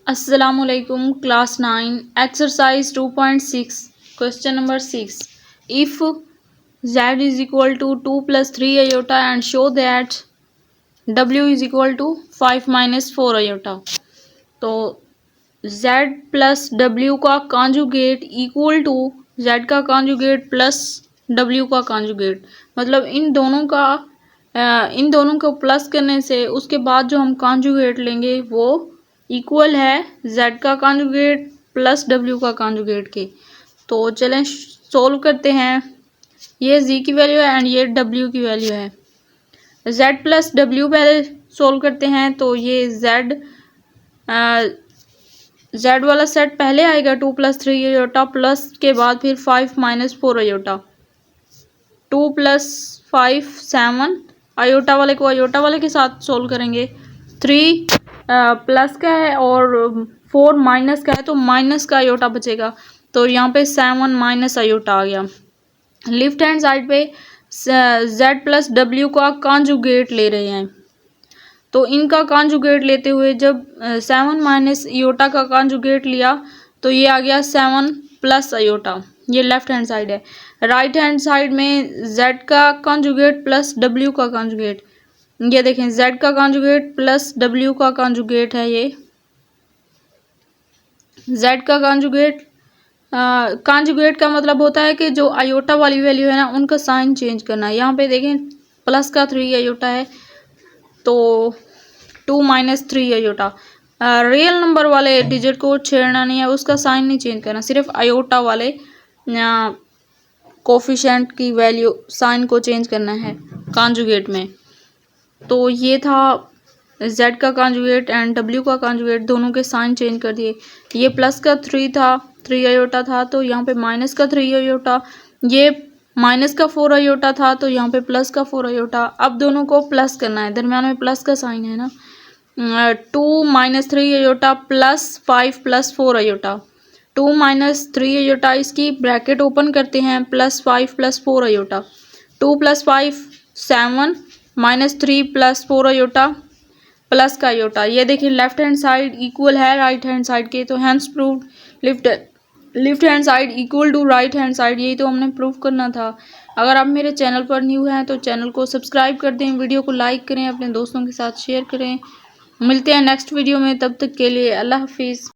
Assalamualaikum class 9 exercise 2.6 question number 6 if z is equal to 2 plus 3 iota and show that w is equal to 5 minus 4 iota तो z plus w का conjugate equal to z का conjugate plus w का conjugate मतलब इन दोनों को plus करने से उसके बाद जो हम कॉन्जुगेट लेंगे वो इक्वल है z का कॉन्जुगेट प्लस w का कॉन्जुगेट के। तो चलें सोल्व करते हैं। ये z की वैल्यू है एंड ये w की वैल्यू है। z प्लस w पहले सोल्व करते हैं तो ये z वाला सेट पहले आएगा 2 प्लस 3 आयोटा प्लस के बाद फिर 5 माइनस 4 आयोटा। 2 प्लस 5 7 आयोटा वाले को आयोटा वाले के साथ सोल्व करेंगे। 3 प्लस का है और 4 माइनस का है तो माइनस का आयोटा बचेगा। तो यहाँ पे 7 माइनस आयोटा आ गया। लेफ्ट हैंड साइड पे z प्लस w का कॉन्जुगेट ले रहे हैं तो इनका कॉन्जुगेट लेते हुए जब 7 माइनस आयोटा का कॉन्जुगेट लिया तो ये आ गया 7 प्लस आयोटा। ये लेफ्ट हैंड साइड है। राइट हैंड साइड में z का कॉन्जुगेट प्लस w का कॉन्जुगेट, ये देखें z का कॉन्जुगेट प्लस w का कॉन्जुगेट है। ये z का कॉन्जुगेट का मतलब होता है कि जो आयोटा वाली वैल्यू है ना उनका साइन चेंज करना है। यहाँ पे देखें प्लस का 3 आयोटा है तो 2 माइनस 3 आयोटा। रियल नंबर वाले डिजिट को छेड़ना नहीं है, उसका साइन नहीं चेंज करना, सिर्फ आयोटा वाले कोफिशिएंट की वैल्यू साइन को चेंज करना है कॉन्जुगेट में। तो ये था z का कॉन्जुगेट एंड w का कॉन्जुगेट, दोनों के साइन चेंज कर दिए। ये प्लस का 3 आयोटा था तो यहाँ पे माइनस का 3 आयोटा, ये माइनस का 4 आयोटा था तो यहाँ पे प्लस का 4 आयोटा। अब दोनों को प्लस करना है, दरम्यान में प्लस का साइन है ना। 2 minus 3 iota plus 5 plus 4 iota. 2 minus 3 iota, इसकी ब्रैकेट ओपन करते हैं, plus 5 plus 4 iota. 2 plus 5 7 minus 3 plus 4 iota plus का आयोटा। ये देखिए लेफ्ट हैंड साइड इक्वल है राइट हैंड साइड के, तो hence prove left hand side equal to right hand side, यही तो हमने प्रूव करना था। अगर आप मेरे चैनल पर न्यू हैं तो चैनल को सब्सक्राइब कर दें, वीडियो को लाइक करें, अपने दोस्तों के साथ शेयर करें। मिलते हैं नेक्स्ट वीडियो में, तब तक के लिए अल्लाह हाफिज़।